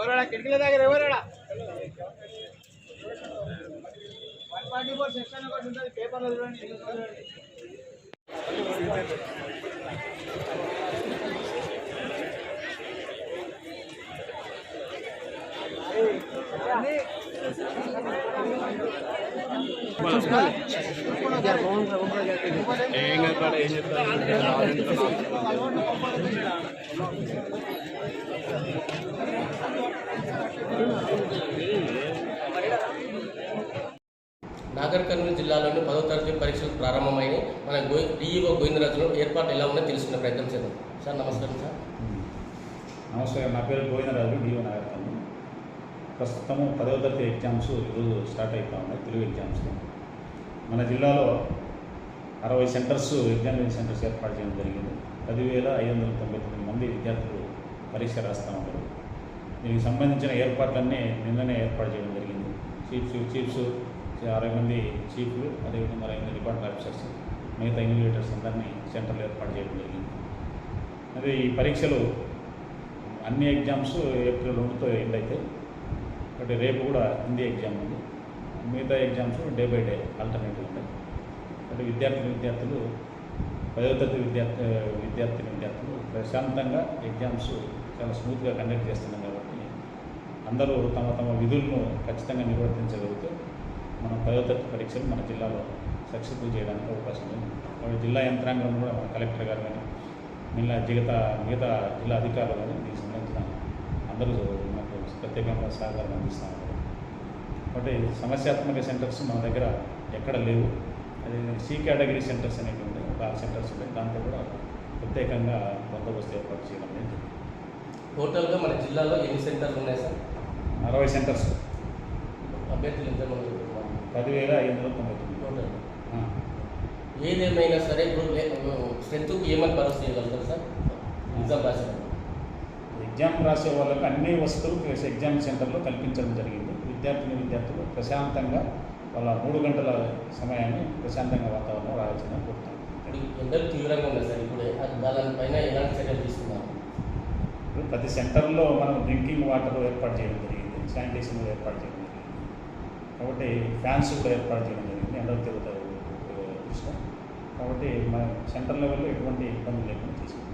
ఎవరా కిటికీల దగ్గర ఎవరా 144 సెక్షన్ ఒకటి ఉంటుంది పేపర్లో చూడండి. నాగర్ కర్నూలు జిల్లాలోని 10వ తరగతి పరీక్షలు ప్రారంభమైన మన డిఈఓ గోవిందరాజులో ఏర్పాటు ఎలా ఉందో తెలుసుకునే ప్రయత్నం చేద్దాం. సార్ నమస్కారం. సార్ నమస్కారం. నా పేరు గోవిందరాజు, డిఓ నాగర్ కర్నూలు. ప్రస్తుతము 10వ తరగతి ఎగ్జామ్స్ ఈరోజు స్టార్ట్ అవుతా ఉన్నాయి. తెలుగు ఎగ్జామ్స్ మన జిల్లాలో 60 సెంటర్స్ ఎగ్జామినేషన్ సెంటర్స్ ఏర్పాటు చేయడం జరిగింది. 10,599 మంది విద్యార్థులు పరీక్ష రాస్తూ ఉంటారు. దీనికి సంబంధించిన ఏర్పాట్లన్నీ నిన్ననే ఏర్పాటు చేయడం జరిగింది. చీఫ్స్ 60 మంది చీఫ్లు, అదేవిధంగా 60 మంది డిపార్ట్మెంట్ ఆఫీసర్స్, మిగతా ఇన్విజిలేటర్స్ అందరినీ సెంటర్లు ఏర్పాటు చేయడం జరిగింది. అదే ఈ పరీక్షలు అన్ని ఎగ్జామ్స్ ఏప్రిల్ 2తో ఎండ్ అవుతాయి. ఒకటి రేపు కూడా హిందీ ఎగ్జామ్ ఉంది. మిగతా exams day by day alternative ఉంటాయి. అంటే విద్యార్థులు 10వ తరగతి విద్యార్థులు ప్రశాంతంగా ఎగ్జామ్స్ చాలా స్మూత్గా కండక్ట్ చేస్తున్నాం కాబట్టి అందరూ తమ తమ విధులను ఖచ్చితంగా నిర్వర్తించగలిగితే మనం 10వ తరగతి పరీక్షలు మన జిల్లాలో సక్సెస్ఫుల్ చేయడానికి అవకాశం ఉంది. కాబట్టి జిల్లా యంత్రాంగం కూడా మన కలెక్టర్ గారు కానీ మిగతా జిల్లా అధికారులు కానీ దీనికి సంబంధించిన అందరూ మనకు ప్రత్యేకంగా సహకారం అందిస్తూ ఉన్నారు. కాబట్టి సమస్యాత్మక సెంటర్స్ మన దగ్గర ఎక్కడ లేవు. అదే సి కేటగిరీ సెంటర్స్ అనేవి ఉంటాయి, ఒక 6 సెంటర్స్ ఉంటాయి. దాంట్లో కూడా ప్రత్యేకంగా బందోబస్తు ఏర్పాటు చేయడం అనేది. టోటల్గా మన జిల్లాలో ఎన్ని సెంటర్లు ఉన్నాయి సార్? 60 సెంటర్స్. అభ్యర్థులు ఎంతమంది? 10,599 టోటల్. ఏదేమైనా సరే ఇప్పుడు స్ట్రెంత్కి ఏమని భరోసా చేయగలుగుతారు సార్? ఎగ్జామ్ రాసే వాళ్ళకి అన్ని వస్తువులు ఎగ్జామ్ సెంటర్లో కల్పించడం జరిగింది. విద్యార్థులు ప్రశాంతంగా వాళ్ళ 3 గంటల సమయాన్ని ప్రశాంతంగా వాతావరణంలో రాయాల్సిందని కోరుతాను. ఎండలు తీవ్రంగా ఉన్నాయి సార్. ఇప్పుడు దానిపైన ఎలాంటి చర్యలు తీసుకున్నారు? ఇప్పుడు ప్రతి సెంటర్లో మనం డ్రింకింగ్ వాటర్ ఏర్పాటు చేయడం జరిగింది, శానిటేషన్ ఏర్పాటు చేయడం జరిగింది. కాబట్టి ఫ్యాన్స్ కూడా ఏర్పాటు చేయడం జరిగింది ఎండలు తిరుగుతారు దృష్ట్యా. కాబట్టి మన సెంటర్ లెవెల్లో ఎటువంటి ఇబ్బంది లేకుండా తీసుకుంటాం.